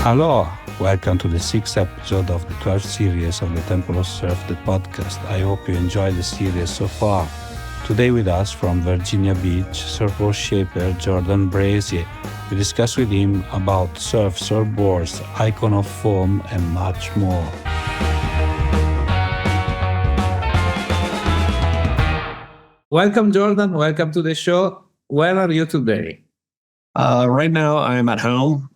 Hello, welcome to the 6th episode of the 12th series of the Temple of Surf, the podcast. I hope you enjoyed the series so far. Today with us from Virginia Beach, surfboard shaper Jordan Brazie. We discuss with him about surfboards, icon of foam, and much more. Welcome, Jordan. Welcome to the show. Where are you today? Right now, I'm at home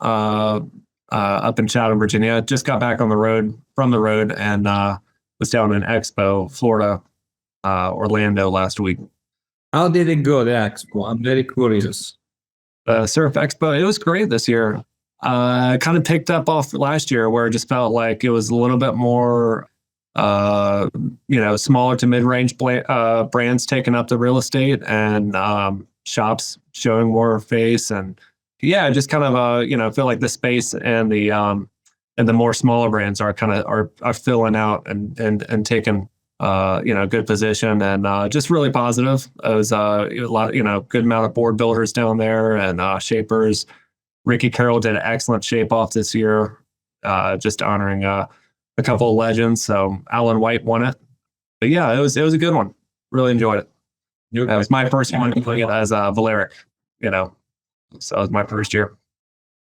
up in Chatham, Virginia. Just got back on the road and was down in Expo, Florida, Orlando last week. How did it go, the Expo? I'm very curious. Surf Expo, it was great this year. Kind of picked up off last year where it just felt like it was a little bit more, smaller to mid-range brands taking up the real estate and shops showing more face, and just kind of feel like the space and the more smaller brands are kind of are filling out and taking good position, and just really positive. It was a lot, good amount of board builders down there and shapers. Ricky Carroll did an excellent shape off this year, just honoring a couple of legends. So Alan White won it, but yeah, it was a good one. Really enjoyed it. It was my first one doing it as Valaric, so it was my first year.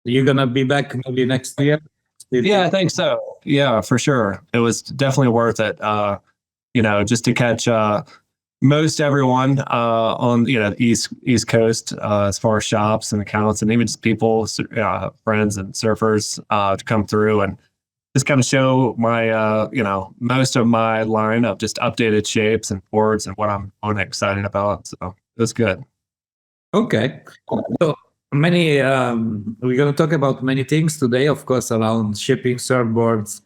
You're going to be back maybe next year? Yeah, I think so. Yeah, for sure. It was definitely worth it, just to catch most everyone on, the East Coast as far as shops and accounts and even just people, friends and surfers to come through and just kind of show my, most of my line of just updated shapes and boards and what I'm excited about. So it was good. Okay. So we're going to talk about many things today, of course, around shipping surfboards,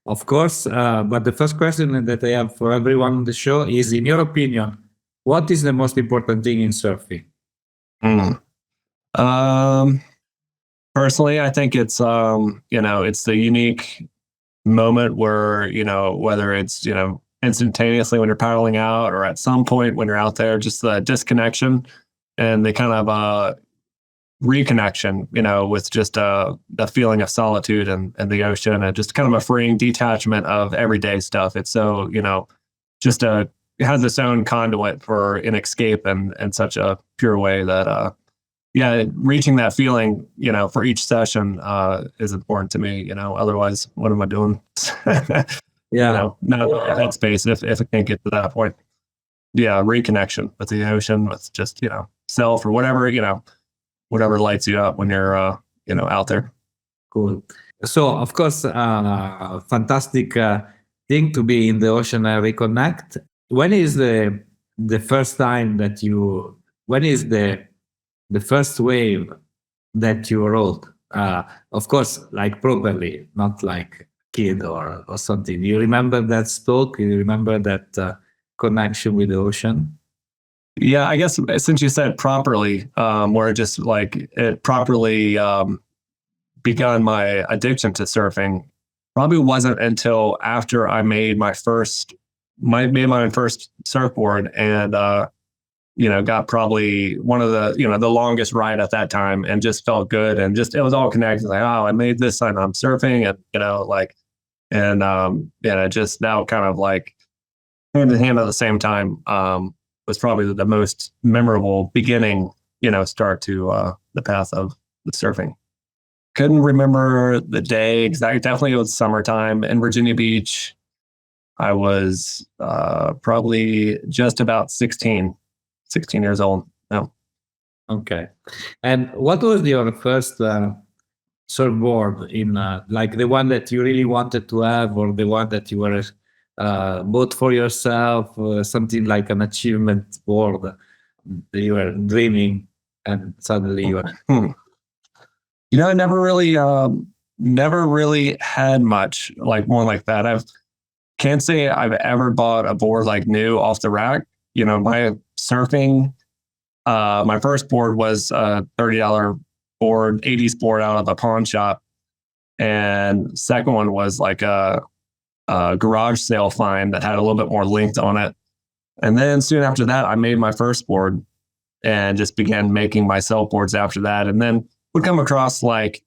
of course. But the first question that I have for everyone on the show is, in your opinion, what is the most important thing in surfing? Personally, I think it's, it's the unique moment where, whether it's, instantaneously when you're paddling out or at some point when you're out there, just the disconnection and the kind of reconnection, with just the feeling of solitude and the ocean and just kind of a freeing detachment of everyday stuff. It's so, it has its own conduit for an escape and such a pure way that, reaching that feeling, for each session is important to me. Otherwise, what am I doing? Not that space if it can't get to that point. Yeah, reconnection with the ocean, with just self or whatever whatever lights you up when you're out there. Cool. So, of course, fantastic thing to be in the ocean and reconnect. When is the first time that when is the first wave that you rode? Of course, like properly, not like kid or something. You remember that stroke? You remember that connection with the ocean? Yeah, I guess since you said properly, where it just like it properly begun my addiction to surfing, probably wasn't until after I made my first surfboard and got probably one of the the longest ride at that time and just felt good and just it was all connected. Like, oh, I made this and I'm surfing and just now kind of like hand in hand at the same time. Was probably the most memorable beginning, start to the path of the surfing. Couldn't remember the day exactly. Definitely it was summertime in Virginia Beach. I was probably just about 16 years old. No. Okay. And what was your first surfboard in like the one that you really wanted to have or the one that you were bought for yourself, something like an achievement board that you were dreaming and suddenly you were... I never really had much like one like that. Can't say I've ever bought a board like new off the rack. My surfing, my first board was a $30 board, 80s board out of a pawn shop. And second one was like a garage sale find that had a little bit more length on it. And then soon after that, I made my first board and just began making myself boards after that. And then would come across like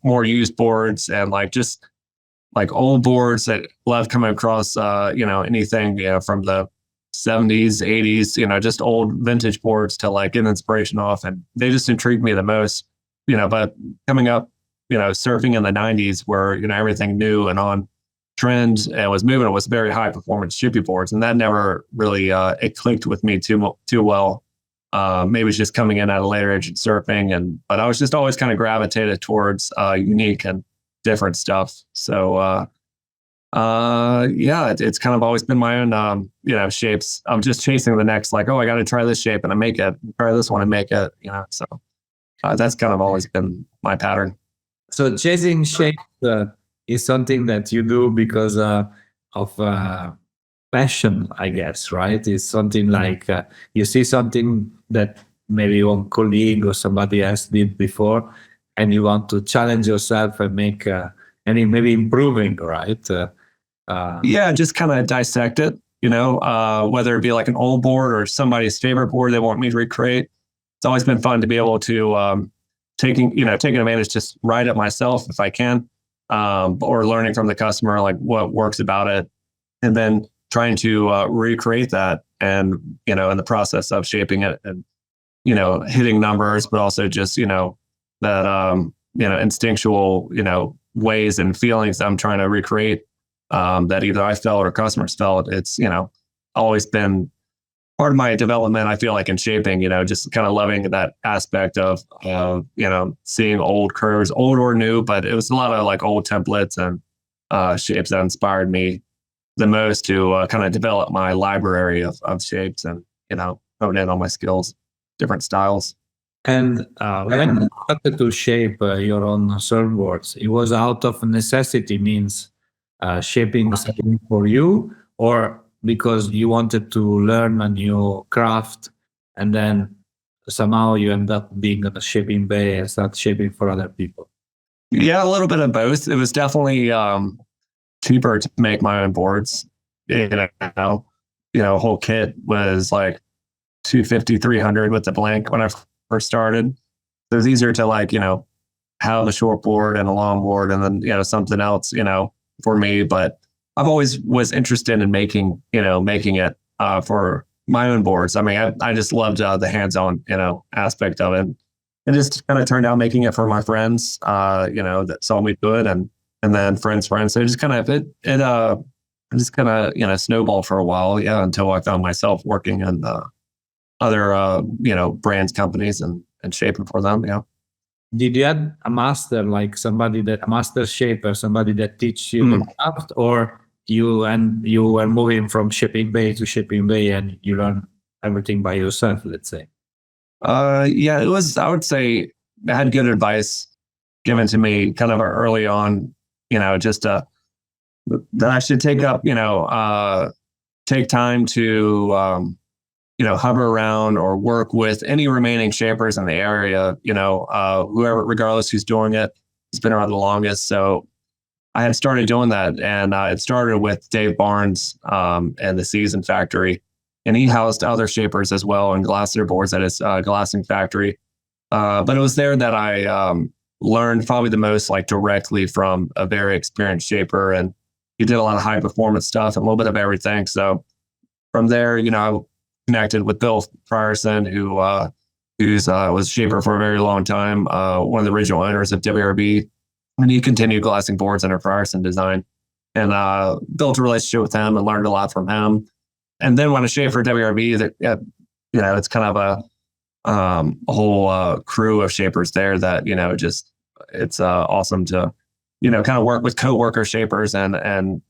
more used boards and like just like old boards that love coming across, anything, from the 70s, 80s, just old vintage boards to like get inspiration off. And they just intrigued me the most, but coming up, surfing in the 90s where, everything new and on trend and was moving, it was very high performance shipping boards. And that never really, it clicked with me too well. Maybe it's just coming in at a later age in surfing. But I was just always kind of gravitated towards unique and different stuff. So, it's kind of always been my own, shapes. I'm just chasing the next, like, oh, I got to try this shape and I make it, try this one and make it, so that's kind of always been my pattern. So chasing shape is something that you do because of passion, I guess, right? It's something like you see something that maybe one colleague or somebody else did before, and you want to challenge yourself and make and maybe improving, right? Yeah, just kind of dissect it, whether it be like an old board or somebody's favorite board they want me to recreate. It's always been fun to be able to taking advantage, just write it myself if I can, or learning from the customer, like what works about it, and then trying to recreate that and, in the process of shaping it and, hitting numbers, but also just, that, instinctual, ways and feelings I'm trying to recreate that either I felt or customers felt. It's, always been part of my development. I feel like in shaping, just kind of loving that aspect of, seeing old curves, old or new, but it was a lot of like old templates and shapes that inspired me the most to kind of develop my library of shapes and, hone in on my skills, different styles. And when you started to shape your own surfboards, it was out of necessity, means shaping something for you, or because you wanted to learn a new craft, and then somehow you end up being on a shaping bay and start shaping for other people. Yeah, a little bit of both. It was definitely cheaper to make my own boards. Whole kit was like 250, 300 with the blank when I first started. So it was easier to like, have a short board and a long board and then, something else, for me. But I've always was interested in making it for my own boards. I mean, I just loved the hands-on, aspect of it. And just kind of turned out making it for my friends, that saw me do it and then friends. So it just kind of, just kind of, snowballed for a while. Yeah. Until I found myself working in other, brands, companies and shaping for them. Yeah. Did you have a master, like a master shaper, somebody that teach you the craft, or you were moving from shipping bay to shipping bay and you learn everything by yourself, let's say? Yeah, it was, I would say I had good advice given to me kind of early on, just that I should take time to, hover around or work with any remaining shapers in the area, whoever, regardless who's doing it, has been around the longest. So I had started doing that, and it started with Dave Barnes and the Season Factory, and he housed other shapers as well and glacier boards at his glassing factory. But it was there that I learned probably the most, like directly from a very experienced shaper, and he did a lot of high performance stuff and a little bit of everything. So from there, I connected with Bill Frierson, who was a shaper for a very long time, one of the original owners of WRB, and he continued glassing boards under Frierson design, and built a relationship with him and learned a lot from him. And then when I shaped for WRB, it's kind of a whole crew of shapers there that it's awesome to kind of work with co-worker shapers and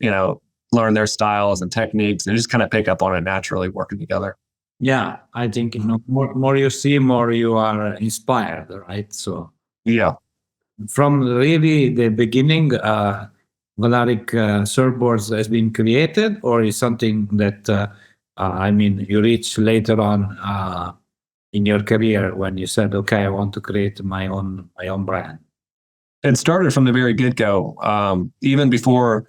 learn their styles and techniques and just kind of pick up on it naturally working together. Yeah, I think more you see, more you are inspired, right? So yeah, from really the beginning, Valaric Surfboards has been created, or is something that you reach later on in your career when you said, "Okay, I want to create my own brand." It started from the very get-go. Even before,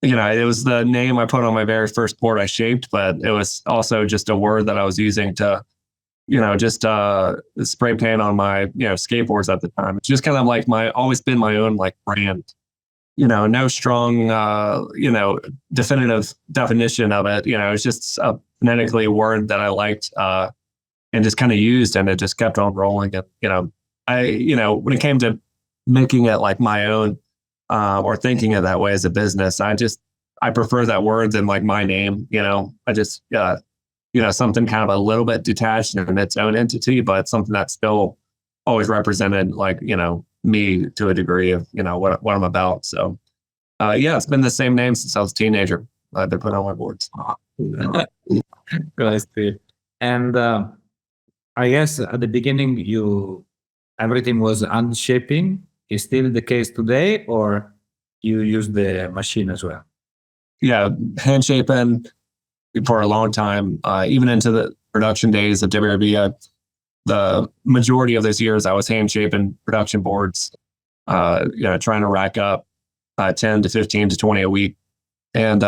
it was the name I put on my very first board I shaped, but it was also just a word that I was using to just spray paint on my, skateboards at the time. It's just kind of like always been my own like brand, no strong, definitive definition of it. It's just a phonetically word that I liked, and just kind of used, and it just kept on rolling. And, when it came to making it like my own, or thinking of that way as a business, I prefer that word than like my name. I just, something kind of a little bit detached in its own entity, but something that's still always represented like, me to a degree of, what I'm about. So, yeah, it's been the same name since I was a teenager. I've been putting on my boards. Nice to hear. And I guess at the beginning, everything was hand shaping. Is still the case today, or you use the machine as well? Yeah, hand shaping for a long time, even into the production days of WRB. The majority of those years, I was hand shaping production boards, trying to rack up 10 to 15 to 20 a week. And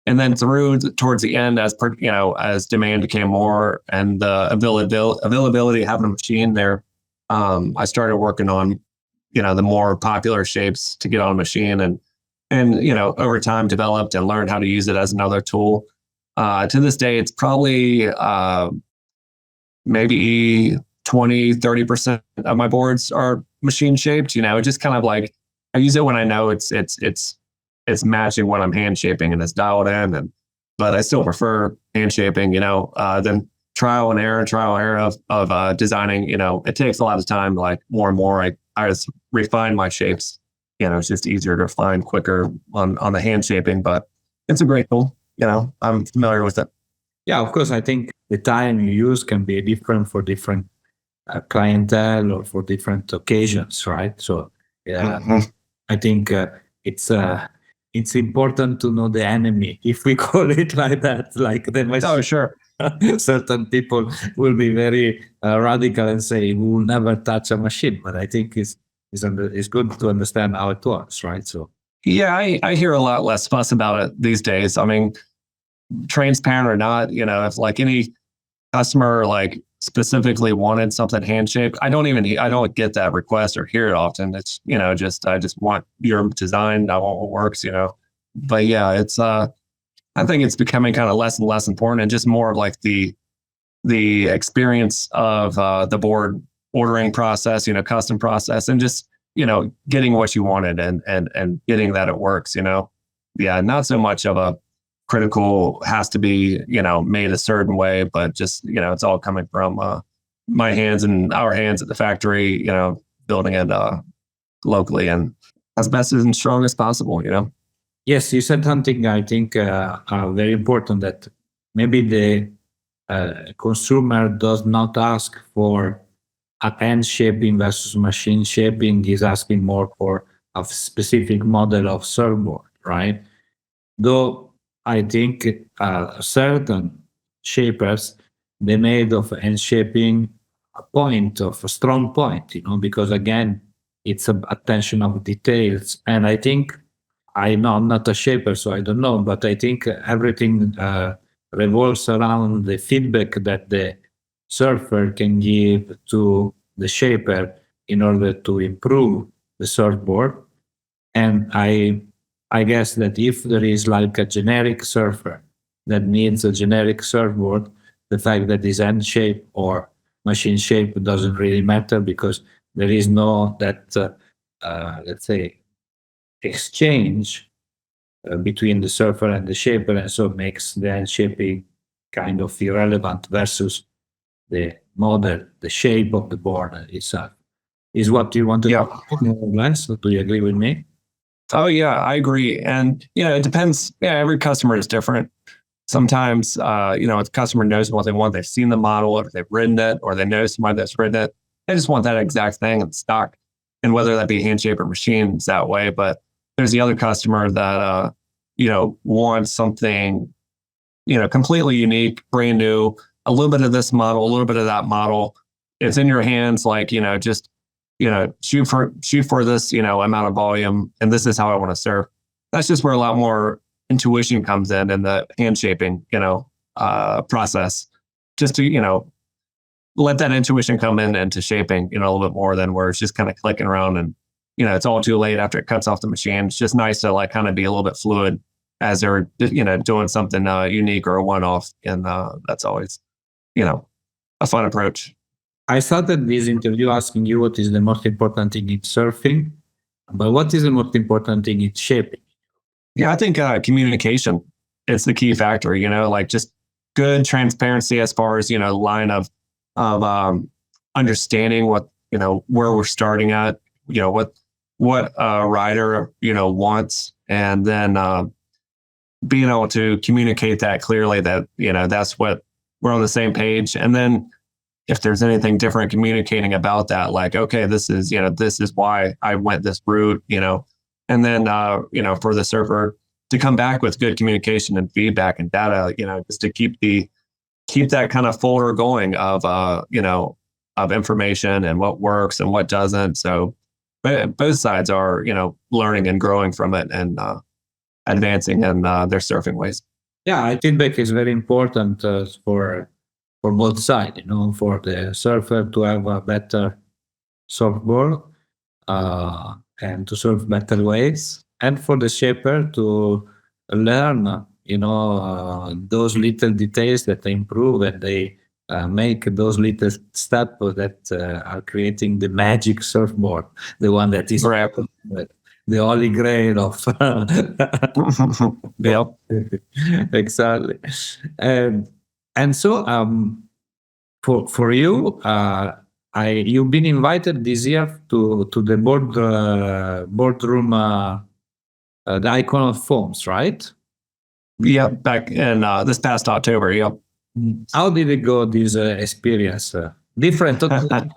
then towards the end, as demand became more and the availability of having a machine there, I started working on, the more popular shapes to get on a machine, and over time developed and learned how to use it as another tool. To this day, it's probably maybe 20-30% of my boards are machine shaped. Just kind of like I use it when I know it's matching what I'm hand shaping and it's dialed in. But I still prefer hand shaping, than trial and error of designing. It takes a lot of time. Like more and more, I just refine my shapes. It's just easier to find quicker on the hand shaping, but it's a great tool. I'm familiar with it. Yeah, of course. I think the time you use can be different for different clientele or for different occasions, right? So, yeah, I think it's important to know the enemy, if we call it like that. Like the machine. Oh, sure. Certain people will be very radical and say we will never touch a machine, but I think it's good to understand how it works, right? So yeah, I hear a lot less fuss about it these days. I mean, transparent or not, if like any customer like specifically wanted something hand shaped, I don't get that request or hear it often. It's I just want your design, I want what works, But yeah, it's I think it's becoming kind of less and less important, and just more of like the experience of the board ordering process, custom process, and just getting what you wanted and getting that it works. Yeah, not so much of a critical has to be made a certain way, but just it's all coming from my hands and our hands at the factory, building it locally and as best and strong as possible. Yes, you said something I think very important, that maybe the consumer does not ask for a hand shaping versus machine shaping. Is asking more for a specific model of surfboard, right? Though I think certain shapers, they made of hand shaping a strong point, because again, it's attention of details. And I think, I know I'm not a shaper, so I don't know, but I think everything revolves around the feedback that the surfer can give to the shaper in order to improve the surfboard. And I guess that if there is like a generic surfer that needs a generic surfboard, the fact that it's hand shape or machine shape doesn't really matter, because there is no that let's say exchange between the surfer and the shaper, and so it makes the hand shaping kind of irrelevant versus the model, the shape of the board itself. Is what you want to know more or less? Do you agree with me? Oh yeah, I agree. And it depends. Yeah, every customer is different. Sometimes if the customer knows what they want, they've seen the model, or they've written it, or they know somebody that's written it. They just want that exact thing in stock. And whether that be hand shape or machine, it's that way. But there's the other customer that wants something completely unique, brand new, a little bit of this model, a little bit of that model. It's in your hands, like just shoot for this, amount of volume, and this is how I want to surf. That's just where a lot more intuition comes in the hand shaping, process. Just to, let that intuition come in into shaping, a little bit more than where it's just kind of clicking around and, it's all too late after it cuts off the machine. It's just nice to like kind of be a little bit fluid as they're, doing something unique or a one-off. And that's always, a fun approach. I started this interview asking you what is the most important thing in surfing, but what is the most important thing in shaping? Yeah, I think communication is the key factor, like just good transparency as far as, line of understanding what, where we're starting at, what a rider, wants, and then being able to communicate that clearly that, that's what we're on the same page. And then if there's anything different, communicating about that, like, okay, this is why I went this route, and then, for the surfer to come back with good communication and feedback and data, just to keep that kind of folder going of, of information and what works and what doesn't. So both sides are, learning and growing from it and advancing in their surfing ways. Yeah, feedback is very important for both sides, for the surfer to have a better surfboard and to surf better ways, and for the shaper to learn, those little details that they improve and they make those little steps that are creating the magic surfboard, the one that is Right. the holy grail of. Yep. Exactly. And so for you, you've been invited this year to the boardroom, the Icon of Foams, right? Yep. Back in this past October. Yep. How did it go, this experience? Different to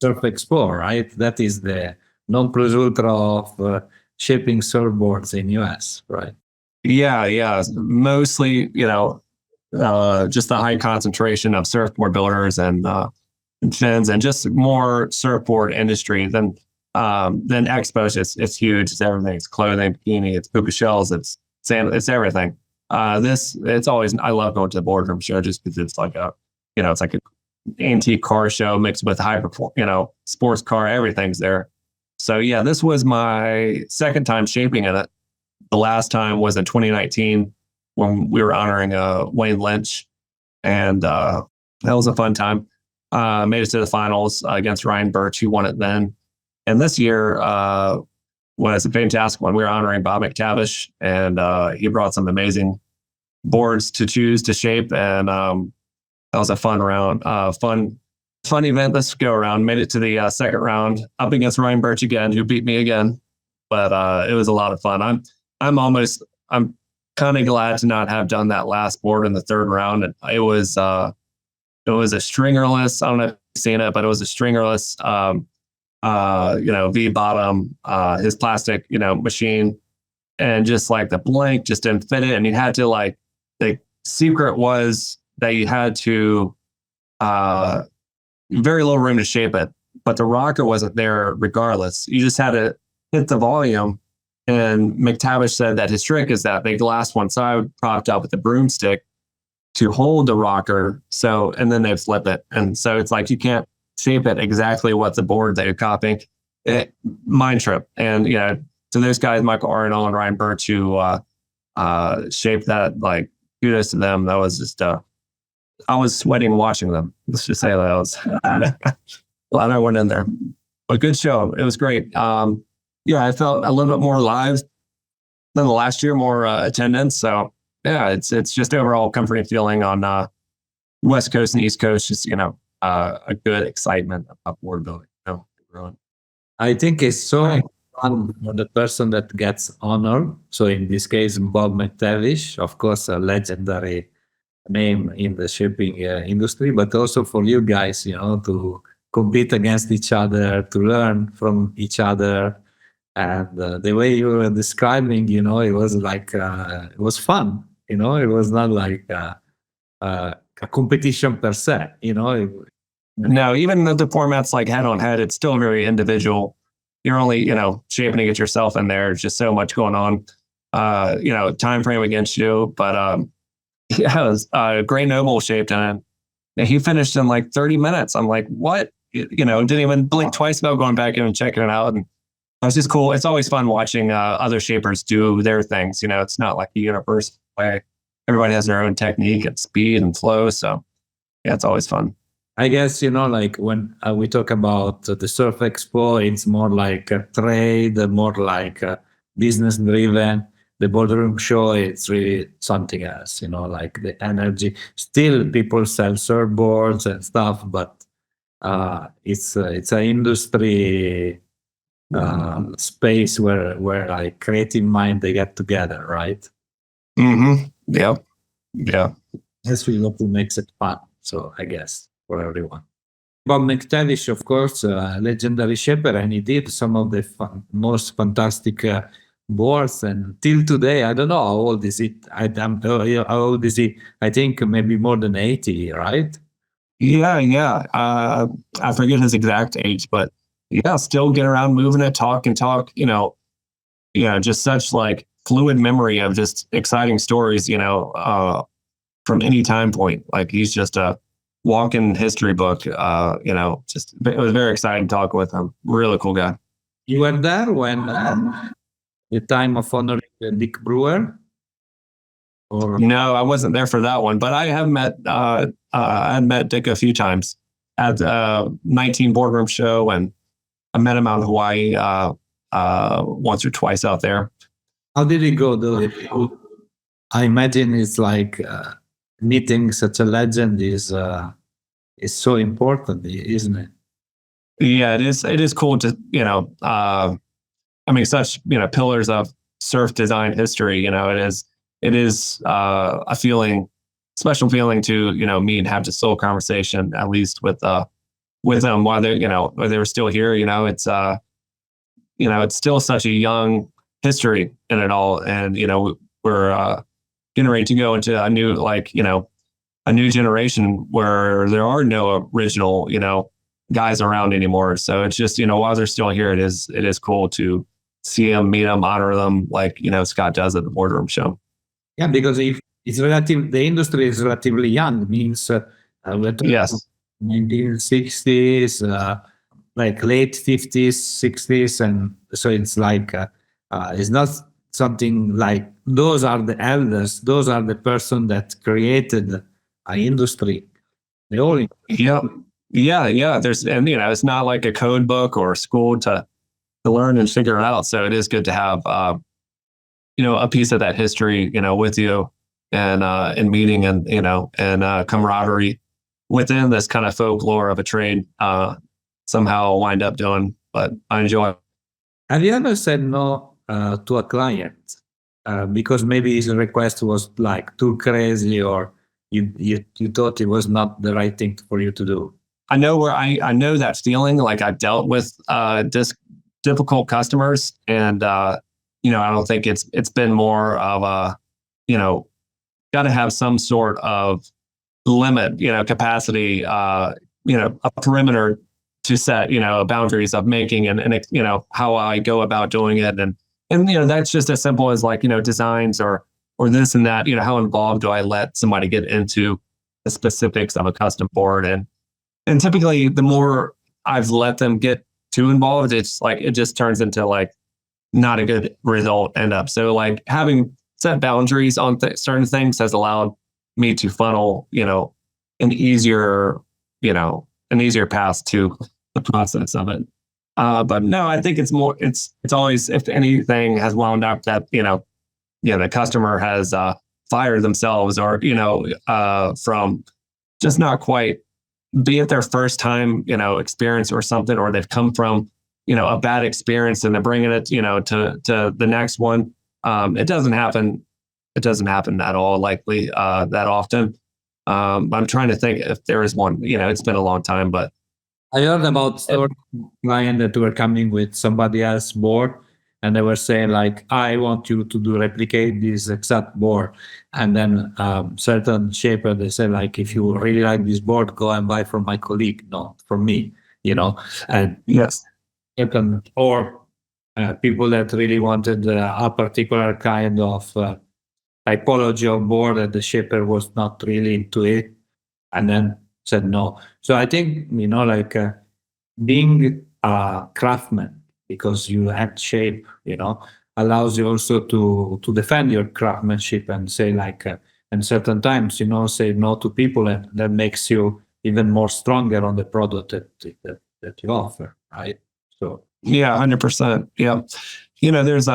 Surf Expo, right? That is the non plus ultra of shipping surfboards in US, right? Yeah. Mostly, just the high concentration of surfboard builders and fins and just more surfboard industry than expos. It's huge. It's everything. It's clothing, bikini, it's puka shells, it's sand, it's everything. It's always, I love going to the boardroom show just because it's like it's like an antique car show mixed with high perform, sports car, everything's there. So yeah, this was my second time shaping in it. The last time was in 2019 when we were honoring Wayne Lynch, and that was a fun time. Made it to the finals against Ryan Birch, who won it then. And this year was a fantastic one. We were honoring Bob McTavish, and he brought some amazing boards to choose to shape, and that was a fun round, fun event. Let's go around. Made it to the second round up against Ryan Birch again, who beat me again. But it was a lot of fun. I'm kind of glad to not have done that last board in the third round. And it was a stringerless. I don't know if you've seen it, but it was a stringerless, V bottom, his plastic, machine, and just like the blank just didn't fit it. And you had to the secret was that you had to, very little room to shape it, but the rocker wasn't there regardless. You just had to hit the volume. And McTavish said that his trick is that big glass one side propped up with a broomstick to hold the rocker. So, and then they'd flip it. And so it's like, you can't shape it exactly what the board that you're copying. Mind trip. And, so those guys, Michael Arnold and Ryan Birch, who shaped that, like, kudos to them. That was just, I was sweating watching them. Let's just say that was, glad I went in there. But good show. It was great. Yeah, I felt a little bit more live than the last year, more attendance. So yeah, it's just overall comforting feeling on West Coast and East Coast. Just a good excitement about board building. Growing. I think it's so fun for the person that gets honored. So in this case, Bob McTavish, of course, a legendary name in the shipping industry, but also for you guys, to compete against each other, to learn from each other. And the way you were describing, it was like, it was fun, it was not like a competition per se, No, even though the format's like head on head, it's still very individual. You're only, shaping to get yourself in there. There's just so much going on, time frame against you. But yeah, it was Gray Noble shaped in it. And he finished in like 30 minutes. I'm like, what? Didn't even blink twice about going back in and checking it out. And it was just cool. It's always fun watching other shapers do their things. It's not like a universal way. Everybody has their own technique and speed and flow. So yeah, it's always fun. I guess, like when we talk about the Surf Expo, it's more like a trade, more like business driven. The boardroom show, it's really something else, like the energy. Still, people sell surfboards and stuff, but it's an industry space where like creative mind, they get together, right? Mm-hmm. Yeah. Yeah. That's really what makes it fun. So I guess for everyone. Bob McTavish, of course, a legendary shaper, and he did some of the most fantastic boards. And till today, I don't know how old is it. How old is he? I think maybe more than 80, right? Yeah, yeah. I forget his exact age, but yeah, still get around moving it, talk and talk, just such like fluid memory of just exciting stories, from any time point. Like he's just a walking history book. Just it was very exciting talking with him. Really cool guy. You were there when the time of honoring Dick Brewer? Or No, I wasn't there for that one, but I have met I had met Dick a few times at 19 boardroom show, and I met him out in Hawaii once or twice out there. how did it go though? I imagine it's like meeting such a legend is so important, isn't it? Yeah, it is. It is cool to such pillars of surf design history. It is a feeling, special feeling to meet and have just soul conversation, at least with them while they were still here. It's still such a young history in it all, and we're getting ready to go into a new a new generation where there are no original guys around anymore. So it's just while they're still here, it is cool to see them, meet them, honor them, like Scott does at the boardroom show. Yeah, because if it's relative, the industry is relatively young. Means we're talking Yes. 1960s, like late 50s, 60s, and so it's like it's not something like those are the elders. Those are the person that created an industry. They all Yep. Yeah. It's not like a code book or a school to learn and figure it out. So it is good to have a piece of that history, with you, and meeting and camaraderie within this kind of folklore of a trade. Somehow wind up doing, but I enjoy it. Have you ever said no to a client because maybe his request was like too crazy, or you thought it was not the right thing for you to do? I know where I know that feeling. Like I've dealt with difficult customers, and I don't think it's been more of a got to have some sort of limit, capacity, a perimeter to set, boundaries of making and how I go about doing it. And that's just as simple as like, designs or this and that, how involved do I let somebody get into the specifics of a custom board? And typically the more I've let them get too involved, it's like, it just turns into like not a good result end up. So like having set boundaries on certain things has allowed me to funnel, an easier path to the process of it. But no, I think it's more, it's always, if anything has wound up that, the customer has fired themselves or, from just not quite, be it their first time, experience or something, or they've come from, a bad experience and they're bringing it, to the next one. It doesn't happen. It doesn't happen at all likely that often. I'm trying to think if there is one, it's been a long time, but I heard about story client that were coming with somebody else's board, and they were saying like, I want you to replicate this exact board. And then certain shaper, they said like, if you really like this board, go and buy from my colleague, not from me, and yes. Or people that really wanted a particular kind of typology of board that the shaper was not really into it. And then said no. So I think, like being a craftsman, because you add shape, allows you also to defend your craftsmanship and say like, and certain times, say no to people, and that makes you even more stronger on the product that you offer, right? So Yeah, 100%. Yeah. There's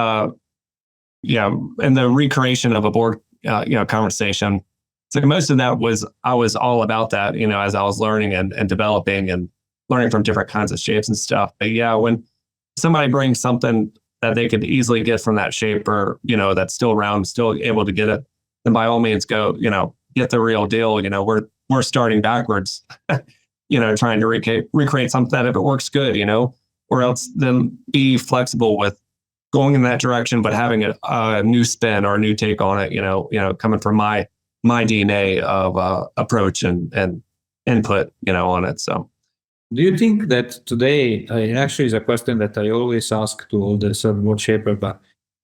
yeah, and the recreation of a board, conversation. So most of that was, I was all about that, as I was learning and developing and learning from different kinds of shapes and stuff. But yeah, when somebody brings something that they could easily get from that shaper, that's still around, still able to get it, then by all means go, get the real deal. We're starting backwards, trying to recreate something that if it works good, or else then be flexible with going in that direction, but having a new spin or a new take on it, coming from my DNA of approach and input, on it. So do you think that today, actually is a question that I always ask to all the surfboard shaper, but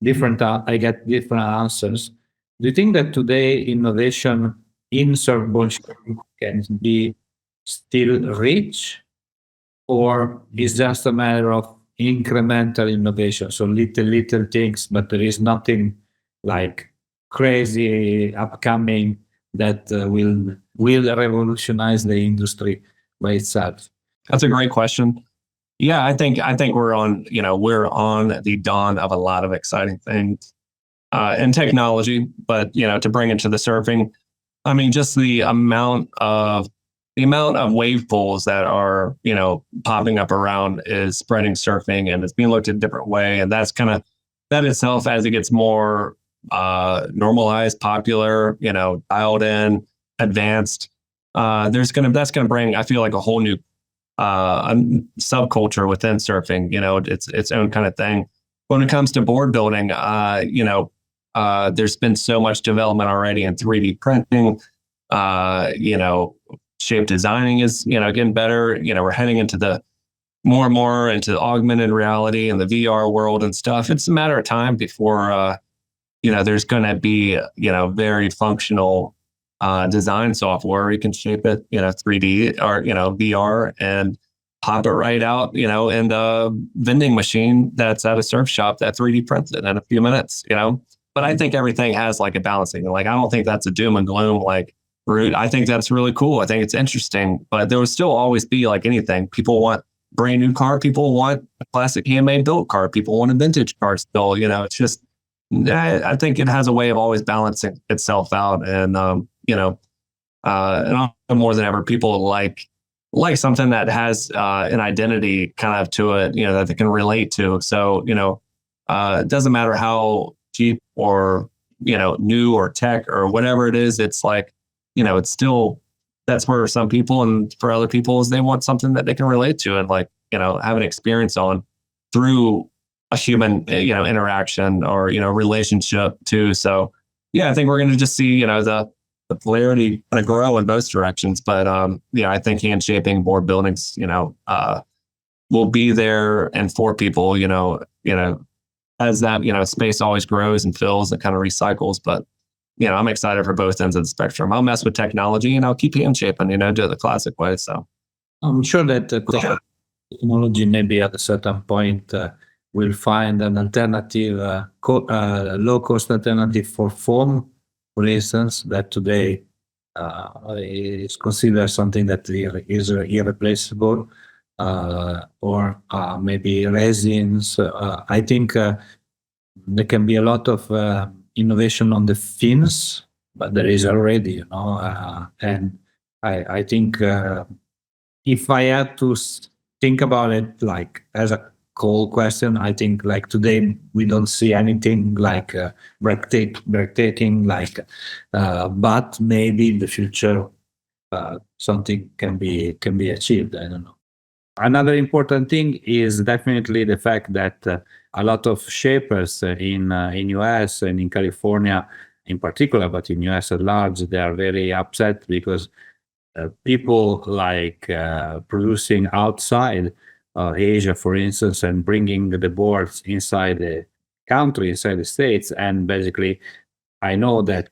I get different answers. Do you think that today innovation in surfboard shaping can be still rich, or is just a matter of incremental innovation? So little things, but there is nothing like crazy upcoming that will revolutionize the industry by itself. that's a great question. Yeah, I think we're on the dawn of a lot of exciting things in technology, but to bring it to the surfing, I mean, just the amount of wave pools that are popping up around is spreading surfing, and it's being looked at a different way, and that's kind of that itself, as it gets more normalized, popular, dialed in, advanced. That's gonna bring, I feel like, a whole new a subculture within surfing. Its own kind of thing. When it comes to board building, there's been so much development already in 3D printing. Shape designing is getting better. We're heading into the more and more into augmented reality and the VR world and stuff. It's a matter of time before there's going to be very functional design software. You can shape it 3D or VR and pop it right out in the vending machine that's at a surf shop that 3D prints it in a few minutes. But I think everything has like a balancing. Like, I don't think that's a doom and gloom like route. I think that's really cool. I think it's interesting, but there will still always be, like anything, people want brand new car, people want a classic handmade built car, people want a vintage car still. It's just, I think it has a way of always balancing itself out. And and more than ever, people like something that has an identity kind of to it, that they can relate to. So it doesn't matter how cheap or new or tech or whatever it is. It's like, it's still, that's for some people, and for other people is they want something that they can relate to and like have an experience on through a human interaction or relationship too. So yeah, I think we're going to just see the polarity kind of grow in both directions. But I think hand shaping, board buildings will be there and for people as that space always grows and fills and kind of recycles. But I'm excited for both ends of the spectrum. I'll mess with technology and I'll keep hand shaping, do it the classic way. So I'm sure that technology maybe at a certain point will find an alternative, low cost alternative for foam, for instance, that today is considered something that is irreplaceable, or maybe resins. I think there can be a lot of innovation on the fins, but there is already, and I think if I had to think about it like as a cold question, I think like today we don't see anything like breathtaking, like, but maybe in the future something can be achieved. I don't know. Another important thing is definitely the fact that a lot of shapers in US and in California in particular, but in US at large, they are very upset because people like producing outside Asia, for instance, and bringing the boards inside the country, inside the States. And basically, I know that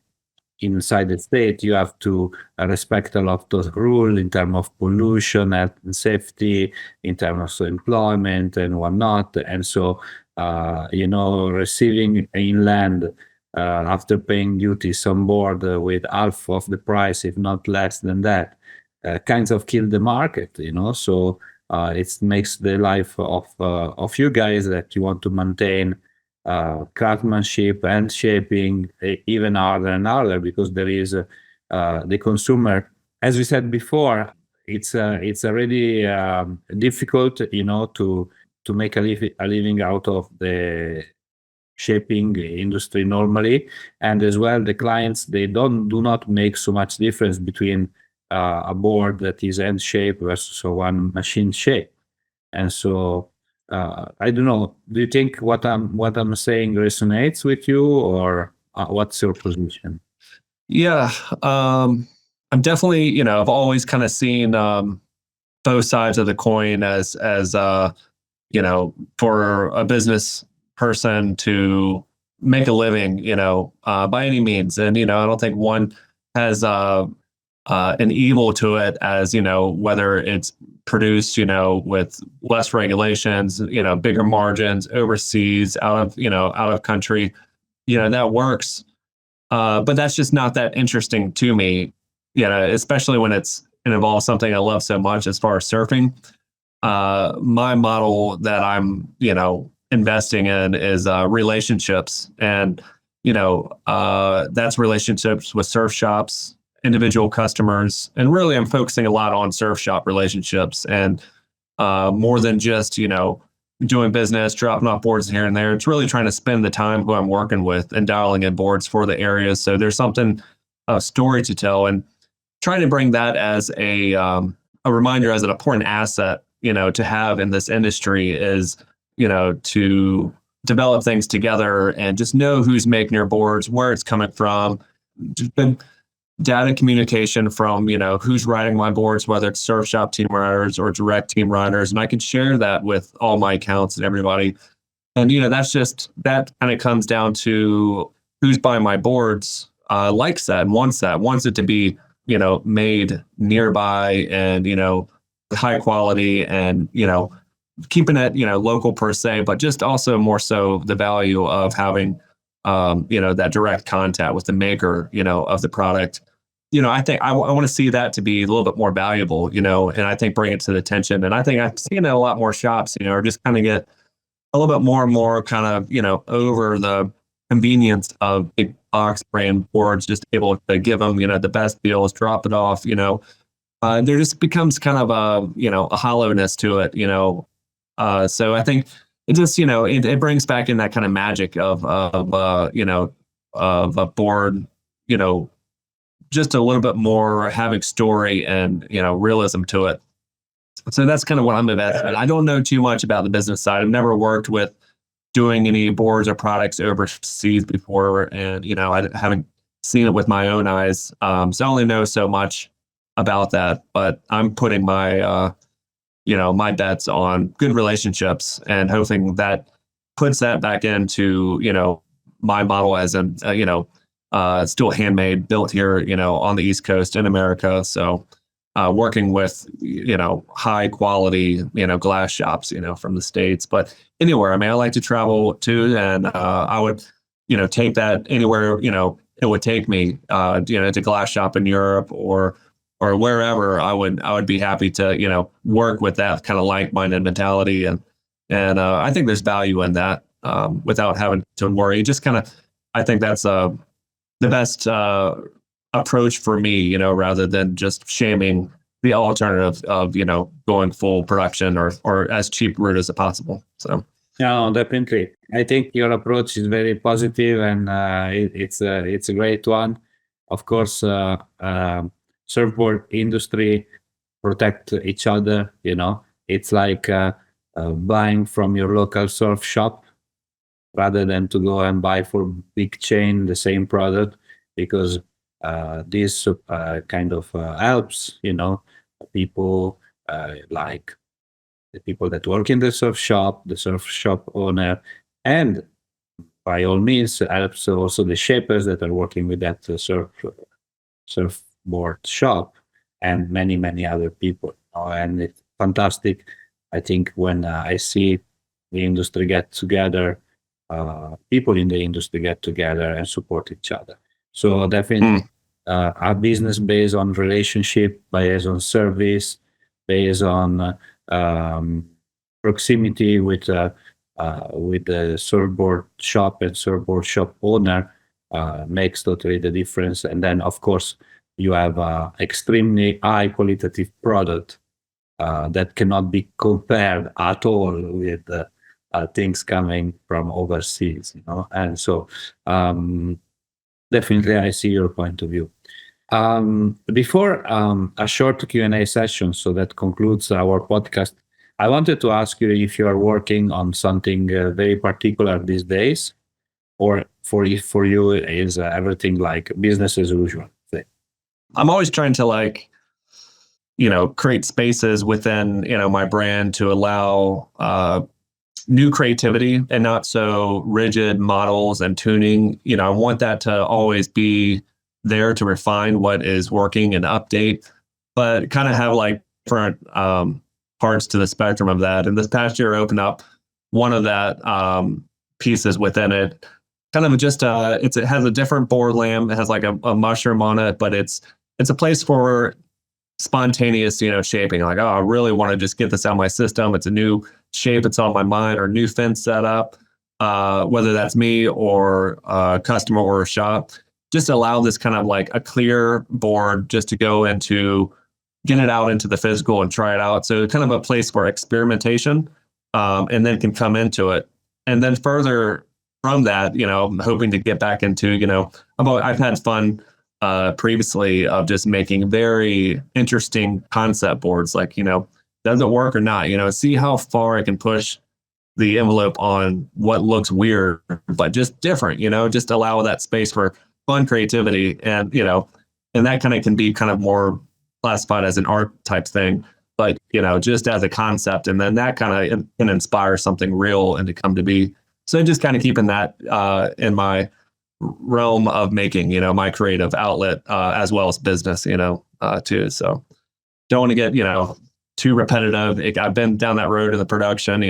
inside the state, you have to respect a lot of rules in terms of pollution, health and safety, in terms of employment and whatnot. And so, receiving inland after paying duties on board with half of the price, if not less than that, kinds of kill the market. So it makes the life of you guys that you want to maintain craftsmanship and shaping even harder and harder, because there is the consumer. As we said before, it's already difficult, to make a living out of the shaping industry normally, and as well the clients, they do not make so much difference between a board that is hand shaped versus one machine shape. And so I don't know. Do you think what I'm saying resonates with you, or what's your position? Yeah. I'm definitely, I've always kind of seen both sides of the coin as for a business person to make a living, by any means. And, I don't think one has an evil to it, as, whether it's produced, with less regulations, bigger margins overseas, out of country, that works. But that's just not that interesting to me, especially when it involves something I love so much as far as surfing. My model that I'm, investing in is relationships, and that's relationships with surf shops, individual customers, and really I'm focusing a lot on surf shop relationships, and more than just doing business, dropping off boards here and there. It's really trying to spend the time who I'm working with and dialing in boards for the areas. So there's something, a story to tell, and trying to bring that as a reminder, as an important asset, to have in this industry is, to develop things together and just know who's making your boards, where it's coming from. Just been data communication from, who's riding my boards, whether it's surf shop team riders or direct team riders. And I can share that with all my accounts and everybody. And, that kind of comes down to who's buying my boards, likes that and wants it to be, made nearby and, high quality and, keeping it, local per se, but just also more so the value of having, that direct contact with the maker, of the product. I think I want to see that to be a little bit more valuable, and I think bring it to the attention. And I think I've seen a lot more shops, or just kind of get a little bit more and more kind of, over the convenience of big box brand boards, just able to give them, the best deals, drop it off, there just becomes kind of a hollowness to it, so I think it just, it brings back in that kind of magic of a board, just a little bit more having story and, realism to it. So that's kind of what I'm invested in. I don't know too much about the business side. I've never worked with doing any boards or products overseas before. And, I haven't seen it with my own eyes. So I only know so much about that, but I'm putting my, my bets on good relationships and hoping that puts that back into, my model as in, still handmade, built here, on the East Coast in America. So working with, high quality, glass shops, from the States, but anywhere. I mean, I like to travel too, and I would, take that anywhere, it would take me, to glass shop in Europe or wherever. I would be happy to, work with that kind of like-minded mentality. And I think there's value in that, without having to worry. Just kind of, I think that's the best approach for me, rather than just shaming the alternative of, going full production or as cheap route as possible. So. No, definitely. I think your approach is very positive, and it's a great one. Of course, surfboard industry protect each other. It's like buying from your local surf shop rather than to go and buy for big chain the same product, because this kind of helps, people like the people that work in the surf shop owner, and by all means helps also the shapers that are working with that surfboard shop and many other people. And it's fantastic. I think when I see the industry get together, people in the industry get together and support each other. So definitely a business based on relationship, based on service, based on proximity with the surfboard shop and surfboard shop owner makes totally the difference. And then, of course, you have extremely high qualitative product that cannot be compared at all with things coming from overseas, And so, definitely, I see your point of view. Before a short Q&A session, so that concludes our podcast, I wanted to ask you if you are working on something very particular these days, or for you is everything like business as usual. I'm always trying to create spaces within, my brand to allow new creativity and not so rigid models and tuning. I want that to always be there to refine what is working and update, but kind of have like different parts to the spectrum of that. And this past year opened up one of that pieces within it. Kind of just it has a different board lamp. It has like a mushroom on it, but it's a place for spontaneous, shaping. Like, oh, I really want to just get this out of my system. It's a new shape. It's on my mind, or new fence setup, whether that's me or a customer or a shop. Just allow this kind of like a clear board just to go into, get it out into the physical and try it out. So kind of a place for experimentation, and then can come into it. And then further from that, I'm hoping to get back into, I've had fun previously of just making very interesting concept boards, like, does it work or not? See how far I can push the envelope on what looks weird, but just different, just allow that space for fun creativity. And, and that kind of can be kind of more classified as an art type thing, but, just as a concept. And then that kind of can inspire something real and to come to be. So just kind of keeping that in my realm of making, my creative outlet, as well as business, too. So don't want to get, too repetitive. I've been down that road in the production,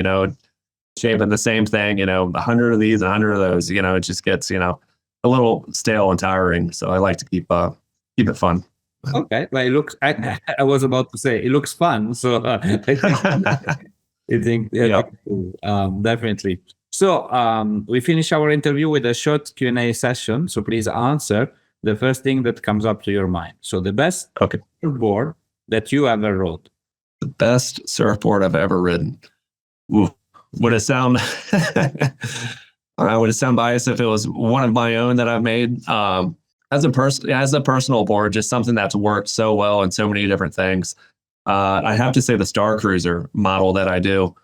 shaping the same thing, 100 of these, 100 of those, it just gets, a little stale and tiring. So I like to keep it fun. Okay. Well, it looks, I was about to say, it looks fun. So I think definitely. So we finish our interview with a short Q&A session. So please answer the first thing that comes up to your mind. So the best surfboard that you ever rode. The best surfboard I've ever ridden. Ooh, would it sound biased if it was one of my own that I've made? As a personal board, just something that's worked so well in so many different things. I have to say the Star Cruiser model that I do.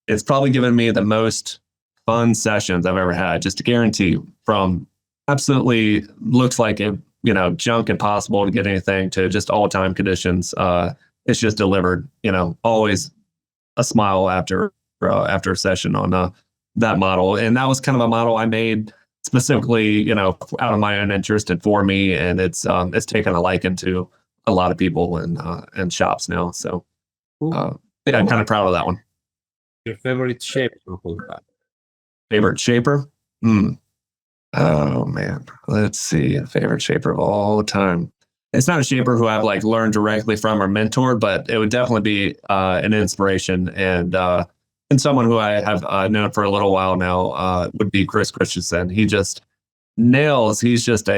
It's probably given me the most fun sessions I've ever had. Just to guarantee, from absolutely looks like it, junk impossible to get anything, to just all time conditions. It's just delivered, always a smile after a session on that model. And that was kind of a model I made specifically, out of my own interest and for me. And it's taken a liking to a lot of people and shops now. So I'm kind of proud of that one. Your favorite shape? Favorite shaper? Oh man, let's see. Favorite shaper of all time. It's not a shaper who I've learned directly from or mentored, but it would definitely be an inspiration, and someone who I have known for a little while now would be Chris Christensen. He just nails. He's just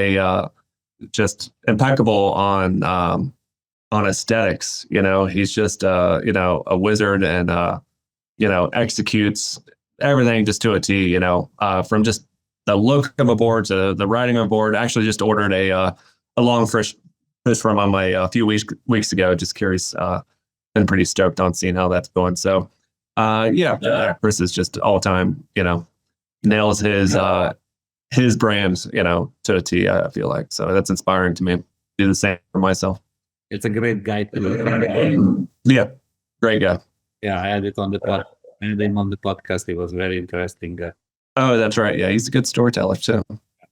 just impeccable on aesthetics. He's just a wizard, and executes everything just to a T, from just the look of a board to the writing of a board. I actually just ordered a long fish from him a few weeks ago. Just curious. Been pretty stoked on seeing how that's going. So, Chris is just all time, nails his brands, to a T, I feel like. So that's inspiring to me. Do the same for myself. It's a great guy to Yeah, great guy. Yeah, I had it on the podcast. It was very interesting. Oh, that's right. Yeah, he's a good storyteller too.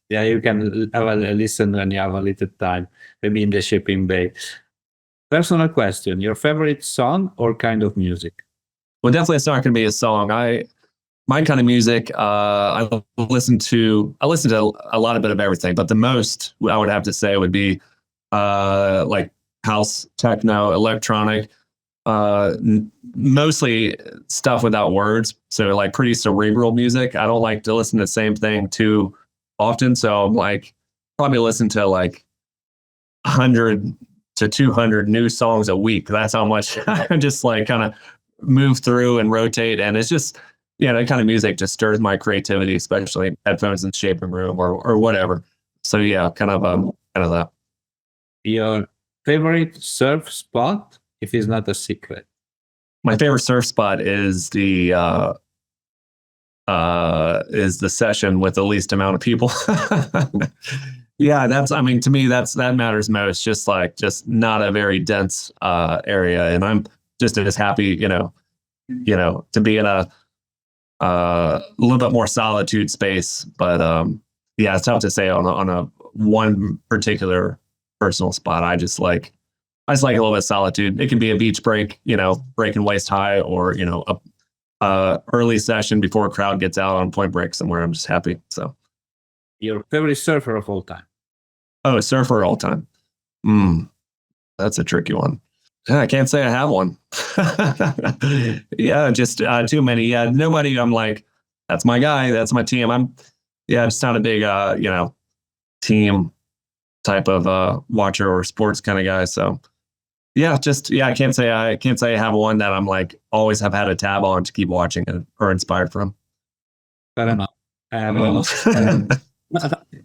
Yeah, you can have a listen when you have a little time, maybe in the shipping bay. Personal question: your favorite song or kind of music? Well, definitely it's not going to be a song. My kind of music, I listen to a lot of bit of everything, but the most I would have to say would be like house, techno, electronic, mostly stuff without words. So like pretty cerebral music. I don't like to listen to the same thing too often. So I'm like probably listen to like 100 to 200 new songs a week. That's how much I just like kind of move through and rotate. And it's just, that kind of music just stirs my creativity, especially headphones in the shaping room or whatever. So yeah, kind of that. Your favorite surf spot, if it's not a secret? My favorite surf spot is the session with the least amount of people. Yeah, to me, that matters most. Just not a very dense area, and I'm just as happy, to be in a little bit more solitude space. But yeah, it's tough to say on a one particular personal spot. I just like a little bit of solitude. It can be a beach break, breaking waist high, or a early session before a crowd gets out on point break somewhere. I'm just happy. So, your favorite surfer of all time? Oh, surfer all time. That's a tricky one. Yeah, I can't say I have one. Yeah, just too many. Yeah, nobody. I'm like, that's my guy. That's my team. Just not a big, team type of watcher or sports kind of guy. So I can't say I have one that I'm like always have had a tab on to keep watching or inspired from. Fair enough. The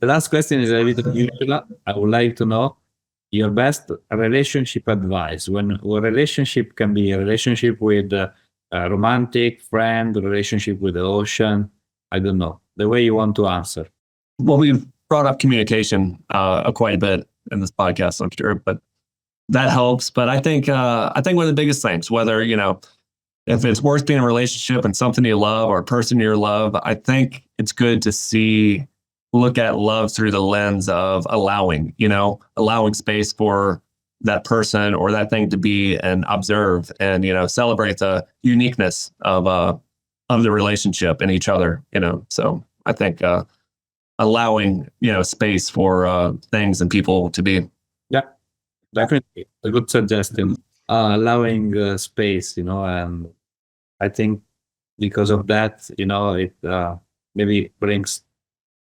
last question is a little usual. I would like to know your best relationship advice. When a relationship can be a relationship with a romantic friend, a relationship with the ocean. I don't know the way you want to answer. Well, we've brought up communication quite a bit in this podcast, I'm sure, but that helps. But I think one of the biggest things, whether if it's worth being in a relationship and something you love or a person you love, I think it's good to look at love through the lens of allowing space for that person or that thing to be and observe and, celebrate the uniqueness of the relationship and each other, So I think allowing, space for things and people to be. Yeah, definitely. A good suggestion. Allowing space, and I think because of that, it maybe brings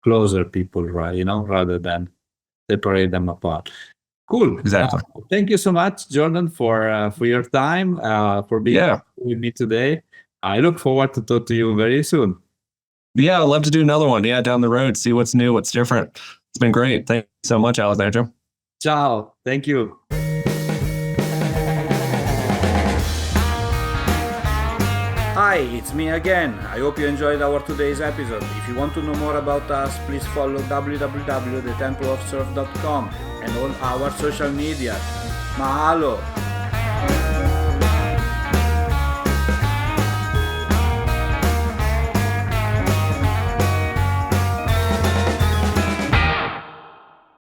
closer people, right? Rather than separate them apart. Cool. Exactly. Thank you so much, Jordan, for your time, for being with me today. I look forward to talk to you very soon. Yeah, I'd love to do another one. Yeah, down the road, see what's new, what's different. It's been great. Thank you so much, Alessandro. Ciao. Thank you. Hi, it's me again. I hope you enjoyed our today's episode. If you want to know more about us, please follow www.thetempleofsurf.com and all our social media. Mahalo!